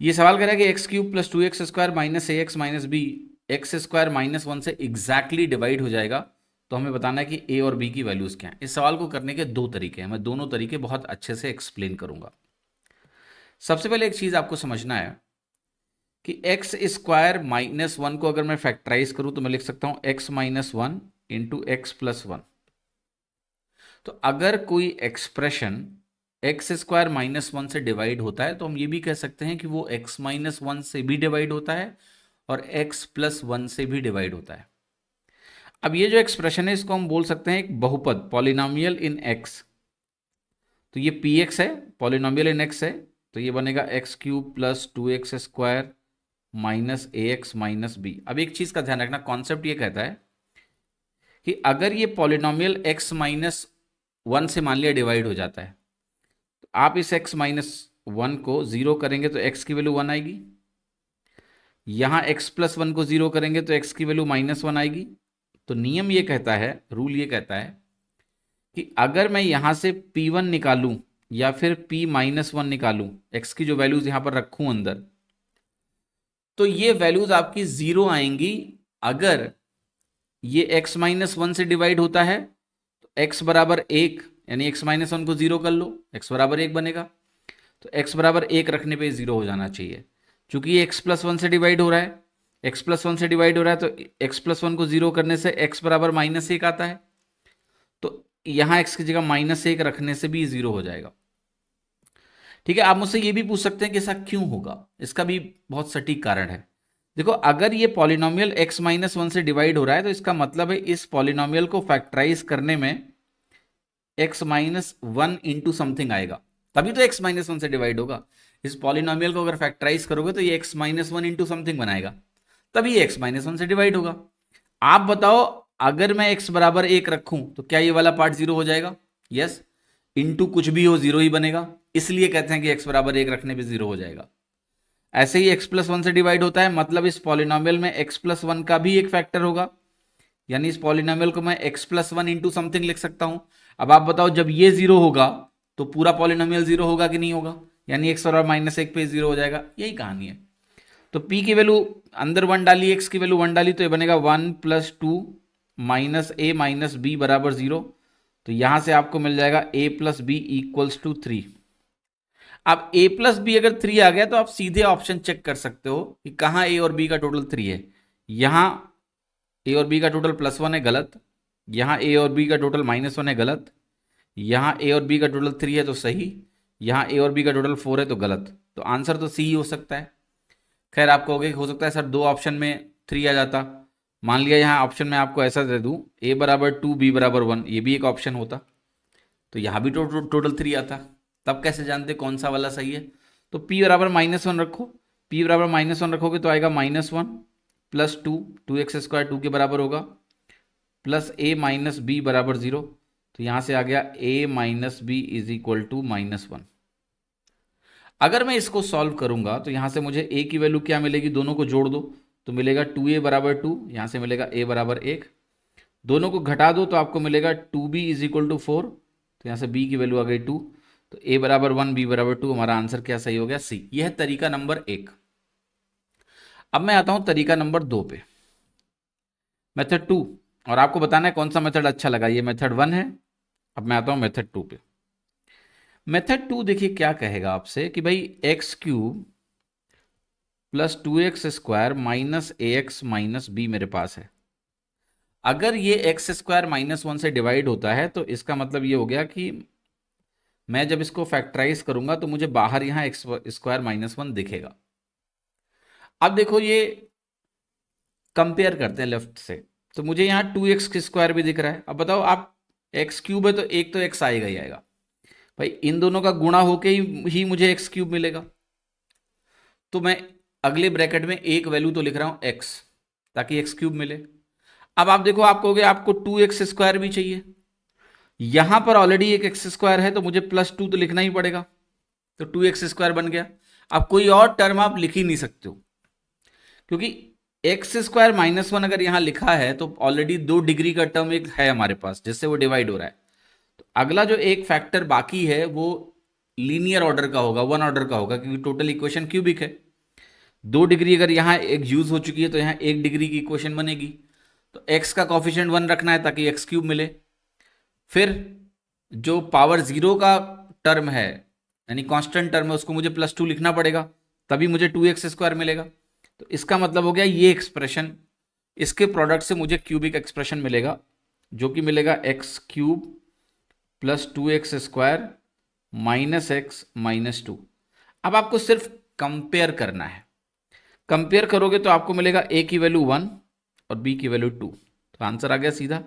ये सवाल कह रहा है कि x cube plus 2x² minus a x minus b x² -1 से एग्जैक्टली डिवाइड हो जाएगा। तो हमें बताना है कि ए और बी की वैल्यूज क्या हैं। इस सवाल को करने के दो तरीके हैं, मैं दोनों तरीके बहुत अच्छे से एक्सप्लेन करूंगा। सबसे पहले एक चीज आपको समझना है कि x² -1 को अगर मैं फैक्टराइज करूं तो मैं लिख सकता हूं x-1 इंटू x+1। तो अगर कोई एक्सप्रेशन x² -1 से डिवाइड होता है तो हम ये भी कह सकते हैं कि वो x-1 से भी डिवाइड होता है और x+1 से भी डिवाइड होता है। अब ये जो एक्सप्रेशन है इसको हम बोल सकते हैं एक बहुपद, पॉलिनोमियल इन x। तो ये px है, पॉलिनोमियल इन x है, तो ये बनेगा x³ plus 2x² minus a x minus B. अब एक चीज का ध्यान रखना, कॉन्सेप्ट ये कहता है कि अगर ये पॉलिनोमियल x-1 से मान लिया डिवाइड हो जाता है तो आप इस x-1 को जीरो करेंगे तो x की वैल्यू 1 आएगी, यहां x+1 को जीरो करेंगे तो x की वैल्यू -1 आएगी। तो नियम ये कहता है, रूल ये कहता है कि अगर मैं यहां से p1 निकालूं या फिर p-1 निकालूं, x की जो वैल्यूज यहां पर रखूं अंदर, तो ये वैल्यूज आपकी जीरो आएंगी अगर ये x-1 से डिवाइड होता है तो x बराबर 1, यानी x-1 को जीरो कर लो, x बराबर 1 बनेगा। तो x बराबर 1 रखने पे जीरो हो जाना चाहिए। चूंकि ये x+1 से डिवाइड हो रहा है, x+1 से डिवाइड हो रहा है तो x+1 को जीरो करने से x बराबर -1 आता है। तो यहां x की जगह -1 रखने से भी जीरो हो जाएगा। ठीक है, आप मुझसे ये भी पूछ सकते हैं कि ऐसा क्यों होगा, इसका भी बहुत सटीक कारण है। देखो, अगर ये पॉलिनोमियल x-1 से डिवाइड हो रहा है तो इसका मतलब है इस पॉलिनोमियल को फैक्टराइज करने में x-1 इंटू समथिंग आएगा, तभी तो x-1 से डिवाइड होगा। इस पॉलिनोमियल को अगर फैक्टराइज करोगे तो ये x-1 इंटू समथिंग बनाएगा, तभी ये x-1 से डिवाइड होगा। आप बताओ, अगर मैं x बराबर 1 रखूं तो क्या ये वाला पार्ट जीरो हो जाएगा? यस, इंटू कुछ भी हो जीरो ही बनेगा, इसलिए कहते हैं कि x बराबर 1 रखने पे जीरो हो जाएगा। ऐसे ही x+1 से डिवाइड होता है, मतलब इस पॉलिनोमियल में x+1 का भी एक फैक्टर होगा, यानी इस पॉलिनोमियल को मैं x+1 इंटू समथिंग लिख सकता हूं। अब आप बताओ, जब ये जीरो होगा तो पूरा पॉलिनोमियल जीरो होगा कि नहीं होगा, यानी x और -1 पे जीरो हो जाएगा। यही कहानी है। तो p की वैल्यू अंदर 1 डाली, x की वैल्यू 1 डाली, तो ये बनेगा 1 + 2 - a - b बराबर 0। तो यहां से आपको मिल जाएगा a + b = 3। अब a + b अगर 3 आ गया तो आप सीधे ऑप्शन चेक कर सकते हो कि कहां a और b का टोटल 3 है। यहां a और b का टोटल +1 है, गलत। यहां a और b का टोटल -1 है, गलत। यहां a और b का टोटल 3 है तो सही। यहां a और b का टोटल 4 है तो गलत। तो आंसर तो सी ही हो सकता है। खैर, आप कहोगे हो सकता है सर दो ऑप्शन में 3 आ जाता। मान लिया यहाँ ऑप्शन में आपको ऐसा दे दूं, a बराबर 2 b बराबर 1, ये भी एक ऑप्शन होता तो यहाँ भी टोटल 3 आता। तब कैसे जानते कौन सा वाला सही है? तो p बराबर -1 रखो, p बराबर -1 रखोगे तो आएगा -1 + 2, 2x² 2 के बराबर होगा, प्लस a - b बराबर 0। तो यहां से आ गया a - b = -1। अगर मैं इसको सॉल्व करूंगा तो यहां से मुझे a की वैल्यू क्या मिलेगी, दोनों को जोड़ दो तो मिलेगा 2a बराबर 2, यहां से मिलेगा a बराबर 1। दोनों को घटा दो तो आपको मिलेगा 2b = 4, तो यहां से b की वैल्यू आ गई 2। तो a बराबर 1, b बराबर 2, हमारा आंसर क्या सही हो गया? सी। यह है तरीका नंबर 1। अब मैं आता हूं तरीका नंबर 2 पे, मेथड 2। और आपको बताना है कौन सा मेथड अच्छा लगा। ये मेथड 1 है। अब मैं आता हूं मेथड 2 पे। मेथड 2 देखिए क्या कहेगा आपसे कि भाई x³ plus 2x² minus a x minus B मेरे पास है। अगर ये x² -1 से डिवाइड होता है तो इसका मतलब ये हो गया कि मैं जब इसको फैक्टराइज करूंगा तो मुझे बाहर यहां x² -1 दिखेगा। अब देखो, ये कंपेयर करते हैं लेफ्ट से, तो मुझे यहां 2x² भी दिख रहा है। अब बताओ, आप x³ है तो एक तो x आएगा ही आएगा भाई, इन दोनों का गुणा होके ही मुझे x³ मिलेगा। तो मैं अगले ब्रैकेट में एक वैल्यू तो लिख रहा हूं x, ताकि x³ मिले। अब आप देखो, आप कहोगे आपको 2x² भी चाहिए, यहां पर ऑलरेडी एक x² है तो मुझे +2 तो लिखना ही पड़ेगा, तो 2x² बन गया। अब कोई और टर्म आप लिख ही नहीं सकते हो, क्योंकि x² -1 अगर यहां लिखा है तो ऑलरेडी 2 डिग्री का टर्म एक है हमारे पास जिससे वो डिवाइड हो रहा है। तो अगला जो एक फैक्टर बाकी है वो लीनियर ऑर्डर का होगा, 1 ऑर्डर का होगा, क्योंकि टोटल इक्वेशन क्यूबिक है। 2 डिग्री अगर यहाँ एक यूज हो चुकी है तो यहाँ 1 डिग्री की इक्वेशन बनेगी। तो x का कॉफिशिएंट 1 रखना है ताकि x क्यूब मिले। फिर जो पावर 0 का टर्म है यानी कांस्टेंट टर्म है उसको मुझे +2 लिखना पड़ेगा, तभी मुझे 2x² मिलेगा। तो इसका मतलब हो गया ये एक्सप्रेशन, इसके प्रोडक्ट से मुझे क्यूबिक एक्सप्रेशन मिलेगा जो कि मिलेगा x³ + 2x² -x -2। अब आपको सिर्फ कंपेयर करना है। कंपेयर करोगे तो आपको मिलेगा a की वैल्यू 1 और b की वैल्यू 2, तो आंसर आ गया सीधा।